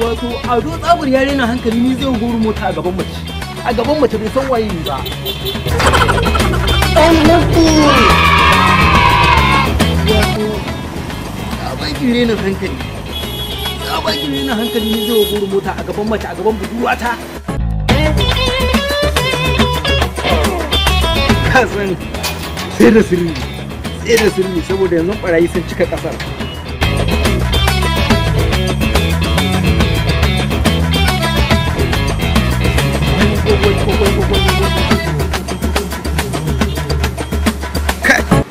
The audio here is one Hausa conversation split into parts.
wato ado tsabar yare na hankali ni zai goro mota a gaban mace bai san waye ni ba wato tsabar gire na hankali ni zai goro mota a gaban mace a gaban budurwata kasan sai da sirri saboda yanzu barayi sun cika kasar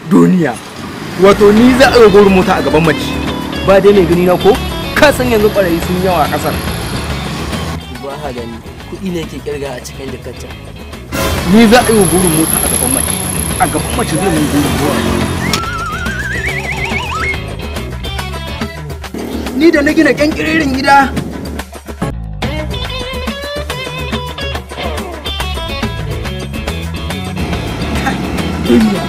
duniya wato ni za a goro mota a gaban mace ba dai mai gani na ko ka san yanzu barayi sun yawa a kasar ba ha gani kuɗi ne ke kirga a cikin jakarta ni za a yi goro mota a gaban mace zai mun goro mota ni da na gina kyankiririn gida duniya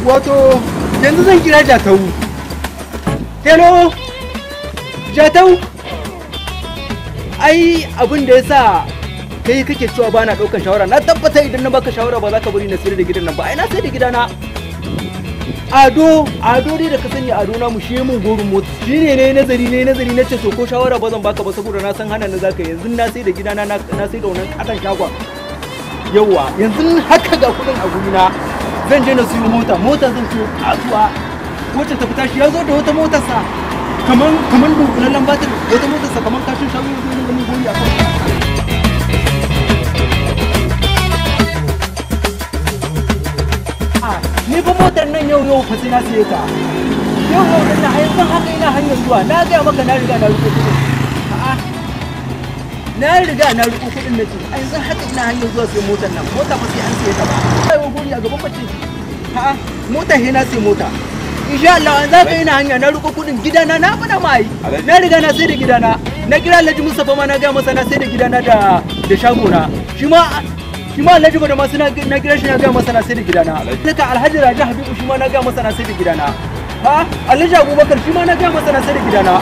wato yanzu zan kira Jatau. Hello Jatau, ai abin da yasa kai kake cewa ba na ɗaukan shawara, na tabbata idan na baka shawara ba za ka bari na sayar da gidan nan ba. Ai na sayar da gidana. Ado dai da ka sani Ado na mu shi mun gorin mota. Shi ne nazari na ce so ko shawara ba zan baka ba saboda na san hana na zaka yanzu na sayar da gidana na sayar da wannan katon shagon. Yawwa yanzu haka ga kudin a gurina. Zan je na siyo mota zan siyo kasuwa wacce ta fita shi ya zo da wata motarsa kaman dunkulallen batir wata motarsa kaman kashin shago ya zo ne gamin goyi a kan ni fa motar nan yau fa sai na siye ta yau din nan a yanzu haka ina hanyar zuwa na gaya maka na riga na riko kudin na riga na riko kudin na ce a yanzu haka ina hanyar zuwa sai motar nan mota fa sai an siye ta ba kai gori a gaban mace mota he na sai mota insha Allah an za ka yi na hanya na riko kudin gidana na fada mai na riga na sai da gidana na kira Alhaji Mustafa ma na ga masa na sai da gidana da shagona shi ma Alhaji Bada ma na kira shi na ga masa na sai da gidana saka Alhaji Raja Habibu shi ma na ga masa na sai da gidana Alhaji Abubakar shi ma na ga masa na sai da gidana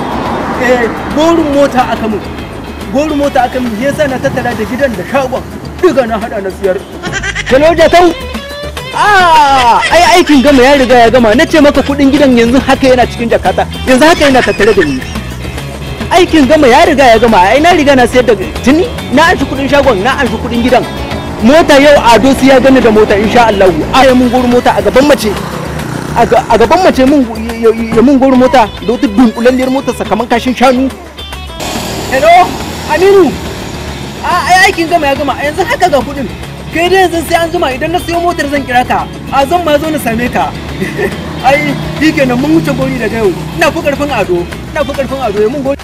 gorin mota aka mun yasa na tattara da gidan da shagon duka na hada na siyar Hello Jatau ai aikin gama ya riga ya gama nace maka kudin gidan yanzu haka yana cikin jakata yanzu haka yana tattare da ni aikin gama ya riga ya gama ai na riga na sayar da tuni na anshi kudin shagon na anshi kudin gidan mota yau Ado sai ya gani da mota insha Allah ai mun goro mota a gaban mace mun goro mota da wata dunkulalliyar motar sa kaman kashin shanu hello Aminu ai aikin gama ya gama yanzu haka ga kudin kai dai yanzu sai an jima idan na siyo motar zan kira ka zan ma zo na same ka ai shi kenan mun wuce gori daga yau ina fi karfin Ado ya mun gori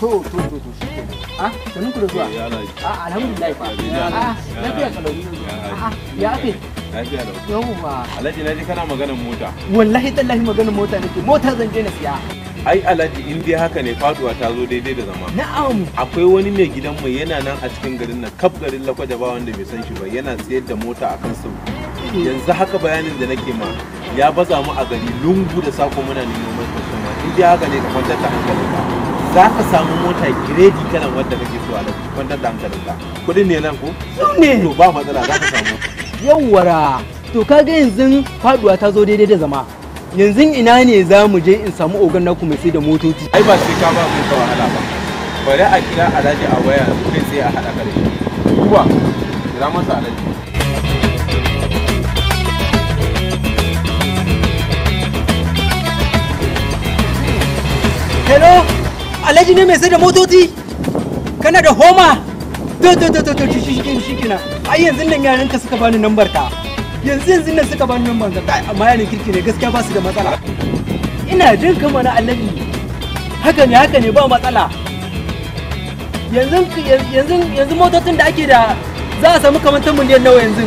to shi kenan sanin ku da zuwa alhamdulillah fa lafiya kalau ya ake lafiya lau yawwa Alhaji naji kana maganar mota wallahi tallahi maganar mota nake mota zan je na siya ai Alhaji in dai haka ne faduwa ta zo daidai da zama na'am akwai wani mai gidan mu yana nan a cikin garin nan kaf garin Lakwaja ba wanda bai san shi ba yana sayar da mota akan sauki yanzu haka bayanin da nake ma ya baza mu a gari lungu da sako muna neman mai customer in dai haka ne ka kwantar da hankalinka za ka samu mota giredi kalan wanda kake so Alhaji kwantar da hankalinka kudin ne nan ko ne to ba matsala za ka samu yawwara to kaga yanzu faduwa ta zo daidai da zama yanzu ina ne za mu je in samu ogan naku mai sai da motoci ai ba sai ka ba mu ka wahala ba bari a kira Alhaji a waya kai sai a hada kare kuwa kira masa Alhaji hello Alhaji ne mai sai da motoci kana da homa to shi kina ai yanzu nan yaran ka suka bani lambar ta yanzu nan suka bani lambar ka amma yaran kirki ne gaskiya ba su da matsala ina jin kama na Alhaji haka ne ba matsala yanzu motocin da ake da za a samu kamar 10 miliyan nawa yanzu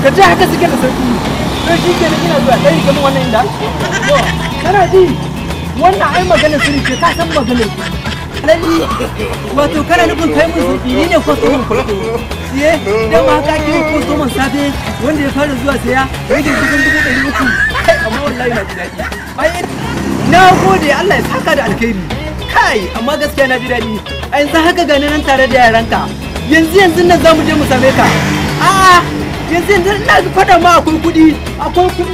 ka ce haka suke da sauki to shi ke ina zuwa ɗari kamar wannan inda kana ji wannan ai maganar sirri ce ka san maganar Alhaji wato kana nufin kai mun sauki ni ne kwastomin farko. Siye dan ma ka kira kwastomin safe wanda ya fara zuwa saya yake kusan 300. Amma wallahi na ji daɗi. Ai na gode Allah ya saka da alkhairi. Kai amma gaskiya na ji daɗi. A yanzu haka gani nan tare da yaranka. Yanzu nan za mu je mu same ka. A'a yanzu ina faɗa ma akwai kuɗi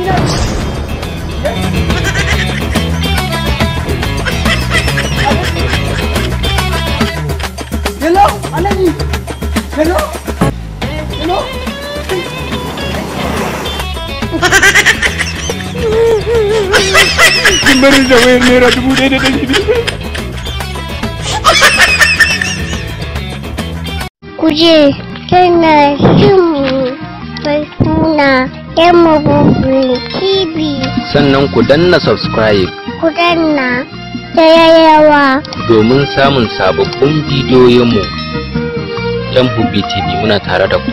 na. Hello, Alhaji. Hello. Kin bari da wayar naira 1,100. Kuje tana shin mai suna Yamabubin TV. Sannan ku danna subscribe. Ku danna ta yayawa Domin samun sababbin bidiyoyinmu. Jamhuri TV muna tare da ku.